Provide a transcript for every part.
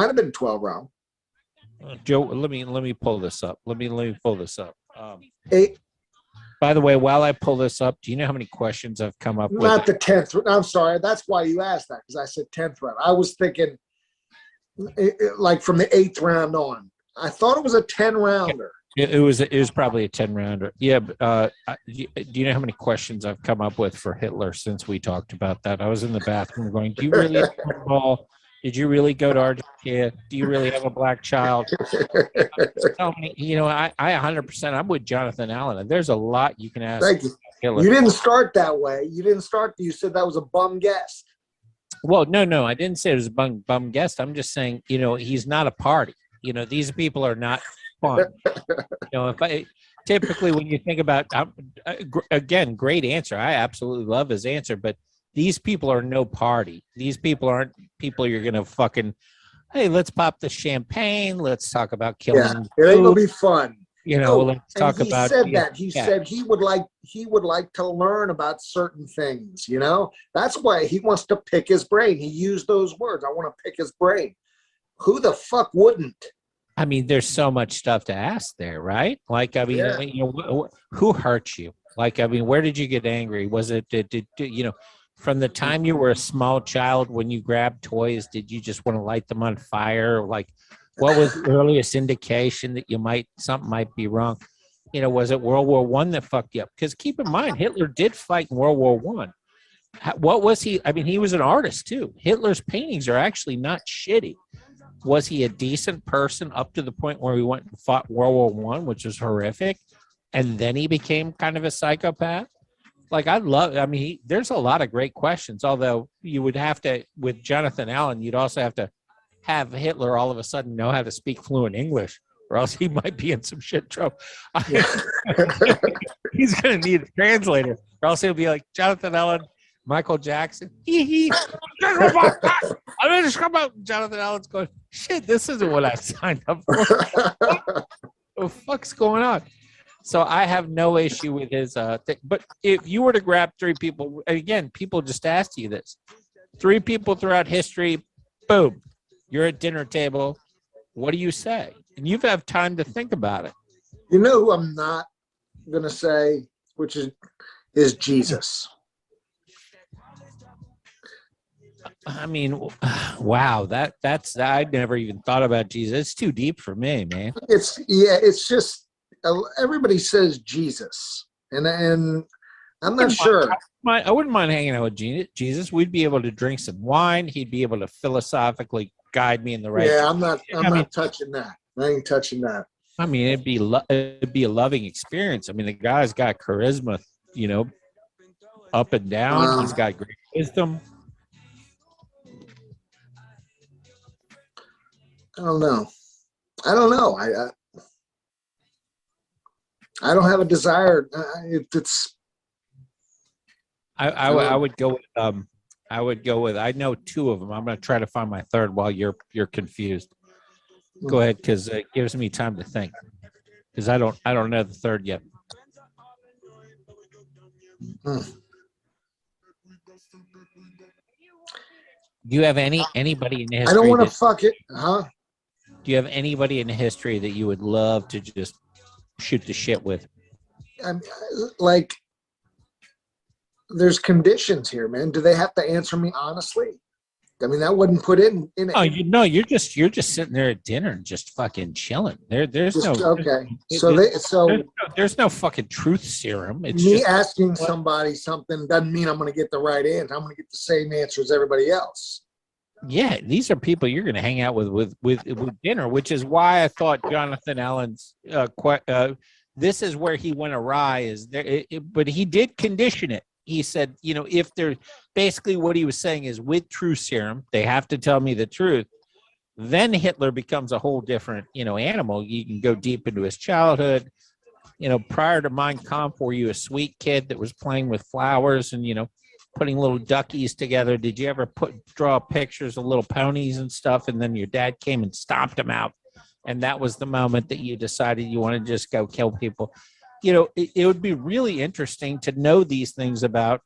might have been 12 round. Joe, let me pull this up. Let me pull this up. Eight. By the way, while I pull this up, do you know how many questions I've come up with? Not the 10th. I'm sorry. That's why you asked that, because I said 10th round. I was thinking like from the 8th round on. I thought it was a 10 rounder. It was probably a 10 rounder. Yeah. Do you know how many questions I've come up with for Hitler since we talked about that? I was in the bathroom going, do you really have football? Did you really go to Argentina? Do you really have a black child? So many, I 100%, I'm with Jonathan Allen. And there's a lot you can ask. Thank you. Hitler. You didn't start that way. You said that was a bum guest. Well, no, I didn't say it was a bum guest. I'm just saying, he's not a party. These people are not fun. Typically when you think about, again, great answer. I absolutely love his answer, but these people are no party. These people aren't people you're going to fucking, hey, let's pop the champagne. Let's talk about killing. Yeah, it ain't going to be fun. Let's talk about. He said he would like to learn about certain things, That's why he wants to pick his brain. He used those words. I want to pick his brain. Who the fuck wouldn't? I mean, there's so much stuff to ask there, right? Like, I mean, who hurt you? Like, I mean, where did you get angry? Was it, from the time you were a small child when you grabbed toys, did you just want to light them on fire? Like, what was the earliest indication that something might be wrong? Was it World War I that fucked you up? Because keep in mind, Hitler did fight in World War I. What was he? I mean, he was an artist too. Hitler's paintings are actually not shitty. Was he a decent person up to the point where he went and fought World War I, which was horrific, and then he became kind of a psychopath? Like, there's a lot of great questions, although you would have to, with Jonathan Allen, you'd also have to have Hitler all of a sudden know how to speak fluent English, or else he might be in some shit trouble. He's going to need a translator, or else he'll be like, Jonathan Allen, Michael Jackson. I just come out. Jonathan Allen's going, shit, this isn't what I signed up for. What the fuck's going on? So I have no issue with his thing. But if you were to grab three people, again, people just asked you this. Three people throughout history, boom, you're at dinner table. What do you say? And you have time to think about it. You know who I'm not going to say, which is Jesus. I mean, wow, that's I'd never even thought about Jesus. It's too deep for me, man. It's just everybody says Jesus, and I'm not sure. I wouldn't mind hanging out with Jesus. We'd be able to drink some wine. He'd be able to philosophically guide me in the right. Yeah, I'm not touching that. I ain't touching that. I mean, it'd be a loving experience. I mean, the guy's got charisma, up and down. He's got great wisdom. I don't know. I don't have a desire. I would go with. I know two of them. I'm going to try to find my third while you're confused. Go ahead, because it gives me time to think. Because I don't know the third yet. Do you have anybody in the history? I don't want to fuck it, huh? Do you have anybody in the history that you would love to just shoot the shit with? Like, there's conditions here, man. Do they have to answer me honestly? I mean, that wouldn't put in. Oh, you're just sitting there at dinner and just fucking chilling. There's no fucking truth serum. It's me just asking somebody something doesn't mean I'm going to get the right answer. I'm going to get the same answer as everybody else. Yeah, these are people you're going to hang out with dinner, which is why I thought Jonathan Allen's this is where he went awry. Is there? But he did condition it. He said, if they're basically what he was saying is with truth serum, they have to tell me the truth. Then Hitler becomes a whole different, animal. You can go deep into his childhood. Prior to Mein Kampf, were you a sweet kid that was playing with flowers and, putting little duckies together? Did you ever draw pictures of little ponies and stuff? And then your dad came and stomped them out. And that was the moment that you decided you want to just go kill people. It would be really interesting to know these things about,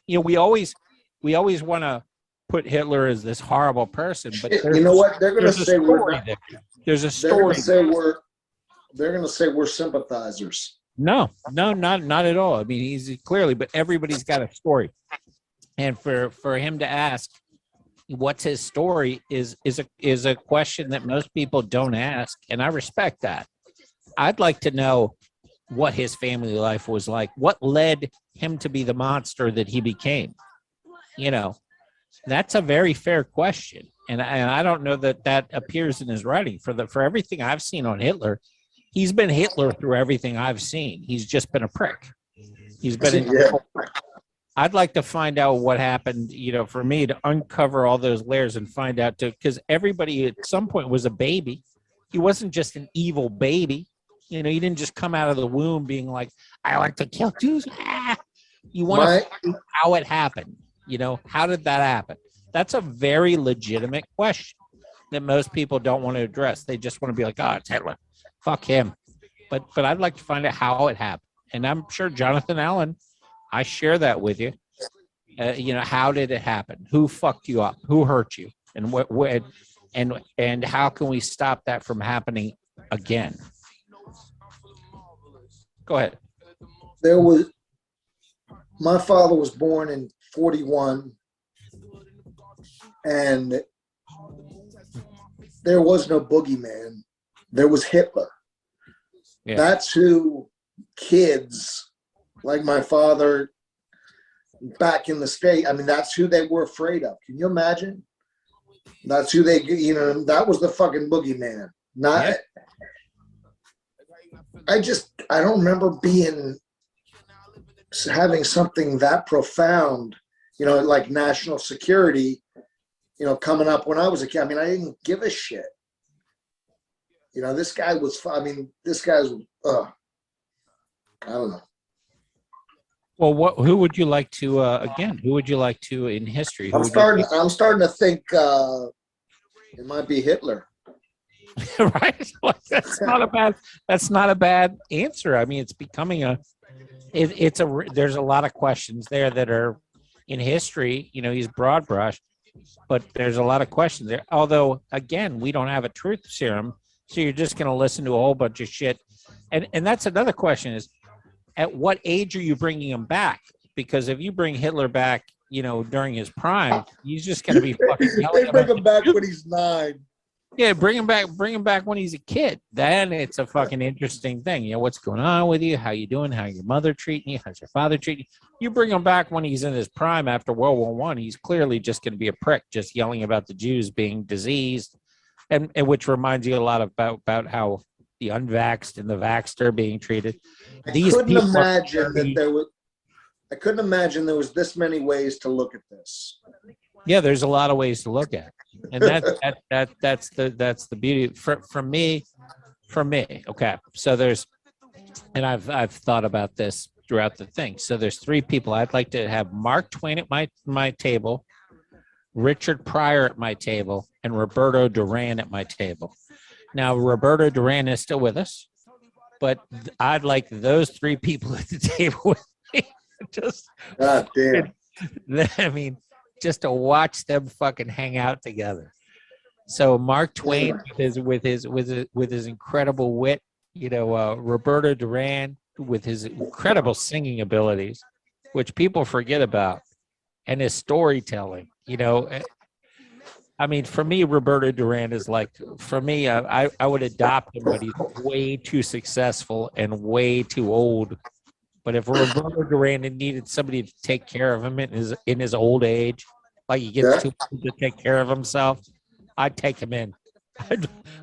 we always want to put Hitler as this horrible person, but You know what? They're going to there's a say we're story not, there. There's a they're going story. to say they're going to say we're sympathizers. No, not at all. I mean, he's clearly, but everybody's got a story, and for him to ask what's his story is a question that most people don't ask, and I respect that. I'd like to know what his family life was like, what led him to be the monster that he became. You know, that's a very fair question, and I don't know that appears in his writing. For everything I've seen on Hitler, he's been Hitler through everything I've seen. He's just been a prick. He's been Yeah. I'd like to find out what happened, you know, for me to uncover all those layers and find out too, because everybody at some point was a baby. He wasn't just an evil baby. You know, he didn't just come out of the womb being like, I like to kill Jews. Ah. You want to find out how it happened. You know, how did that happen? That's a very legitimate question that most people don't want to address. They just want to be like, oh, it's Hitler. Fuck him. But I'd like to find out how it happened. And I'm sure Jonathan Allen, I share that with you. You know, how did it happen? Who fucked you up? Who hurt you? And what and how can we stop that from happening again? Go ahead. My father was born in 41, and there was no boogeyman. There was Hitler. Yeah. That's who kids like my father back in the state, I mean, that's who they were afraid of. Can you imagine? That's who they, you know, that was the fucking boogeyman. Not, yeah. I don't remember having something that profound, you know, like national security, you know, coming up when I was a kid. I mean, I didn't give a shit. You know, this guy was, I mean, this guy's, I don't know. Well, who would you like to, again, who would you like to in history? I'm starting to think it might be Hitler. Right? That's not a bad answer. I mean, it's becoming there's a lot of questions there that are in history, you know, he's broad brush, but there's a lot of questions there. Although, again, we don't have a truth serum, so you're just going to listen to a whole bunch of shit. And that's another question is, at what age are you bringing him back? Because if you bring Hitler back, you know, during his prime, he's just going to be fucking yelling. They bring him back when he's 9. Yeah, bring him back when he's a kid. Then it's a fucking interesting thing. You know, what's going on with you? How you doing? How your mother treating you? How's your father treating you? You bring him back when he's in his prime after World War I, he's clearly just going to be a prick, just yelling about the Jews being diseased, and which reminds you a lot about how the unvaxxed and the vaxxed are being treated. I couldn't imagine there was this many ways to look at this. Yeah, there's a lot of ways to look at it. And that's the beauty for me. Okay. So and I've thought about this throughout the thing. So there's 3 people. I'd like to have Mark Twain at my table, Richard Pryor at my table, and Roberto Duran at my table. Now, Roberto Duran is still with us, but I'd like those 3 people at the table with me. Just, God damn. I mean, just to watch them fucking hang out together. So Mark Twain with his incredible wit, you know, Roberto Duran with his incredible singing abilities, which people forget about, and his storytelling. You know, I mean, for me, Roberto Duran is like, for me, I would adopt him, but he's way too successful and way too old. But if Roberto Duran needed somebody to take care of him in his old age, like he gets too old to take care of himself, I'd take him in.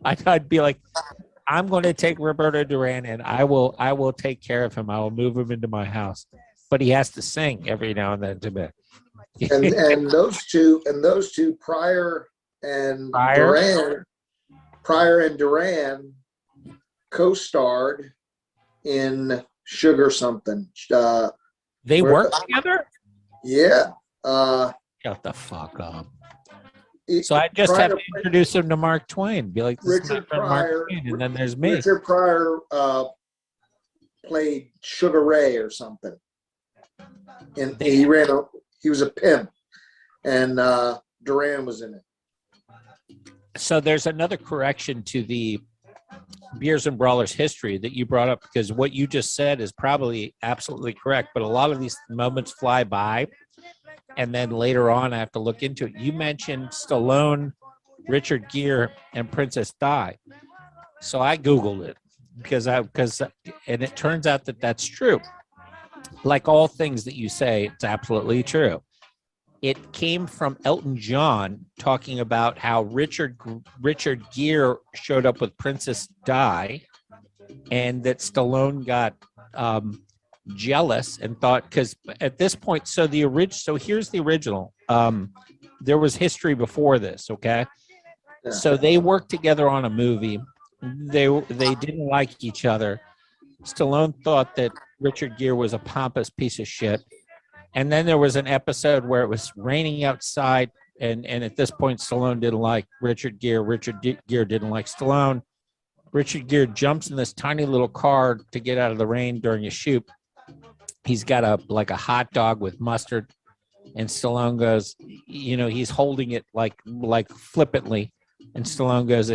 I'd be like, I'm going to take Roberto Duran, and I will take care of him. I will move him into my house, but he has to sing every now and then to me. and those two, Pryor and Duran co-starred in Sugar Something. They work together? Yeah. Shut the fuck up. So I just have to introduce him to Mark Twain. Be like, this Richard is my friend Mark Twain, and then there's me. Richard Pryor played Sugar Ray or something. And he was a pimp. And Duran was in it. So there's another correction to the Beers and Brawlers history that you brought up, because what you just said is probably absolutely correct, but a lot of these moments fly by, and then later on I have to look into it. You mentioned Stallone, Richard Gere, and Princess Di. So I Googled it and it turns out that that's true. Like all things that you say, it's absolutely true. It came from Elton John talking about how Richard Gere showed up with Princess Di, and that Stallone got jealous and thought, because at this point, so here's the original. There was history before this, okay? Yeah. So they worked together on a movie. They didn't like each other. Stallone thought that Richard Gere was a pompous piece of shit. And then there was an episode where it was raining outside, and at this point, Stallone didn't like Richard Gere. Richard Gere didn't like Stallone. Richard Gere jumps in this tiny little car to get out of the rain during a shoot. He's got a hot dog with mustard, and Stallone goes, he's holding it like flippantly, and Stallone goes,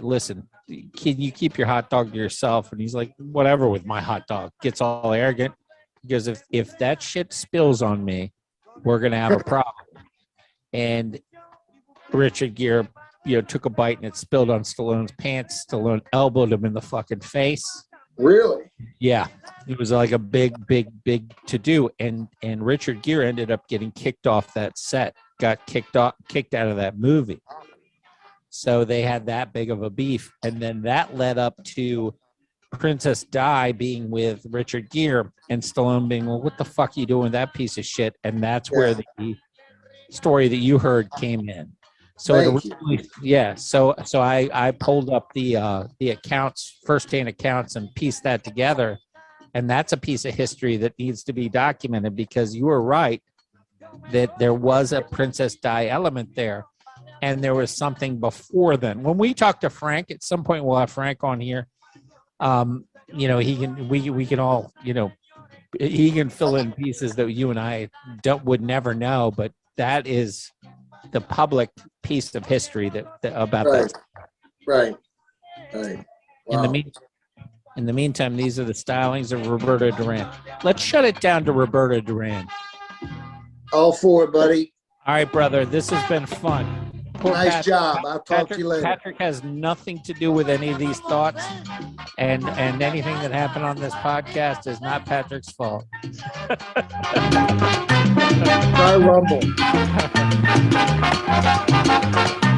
listen, can you keep your hot dog to yourself? And he's like, whatever with my hot dog. Gets all arrogant. Because if that shit spills on me, we're gonna have a problem. And Richard Gere, took a bite and it spilled on Stallone's pants. Stallone elbowed him in the fucking face. Really? Yeah, it was like a big to do. And Richard Gere ended up getting kicked off that set. Got kicked out of that movie. So they had that big of a beef, and then that led up to Princess Di being with Richard Gere, and Stallone being, well, what the fuck are you doing with that piece of shit? And that's where the story that you heard came in. So so I pulled up the accounts, firsthand accounts, and pieced that together, and that's a piece of history that needs to be documented, because you were right that there was a Princess Di element there, and there was something before then. When we talk to Frank, at some point we'll have Frank on here. We can all, he can fill in pieces that you and I would never know, but that is the public piece of history about right. that. Right. Wow. In the meantime, these are the stylings of Roberto Duran. Let's shut it down to Roberto Duran. All for it, buddy. All right, brother. This has been fun. Nice job. I'll talk to you later. Patrick has nothing to do with any of these thoughts, and anything that happened on this podcast is not Patrick's fault. Try Rumble.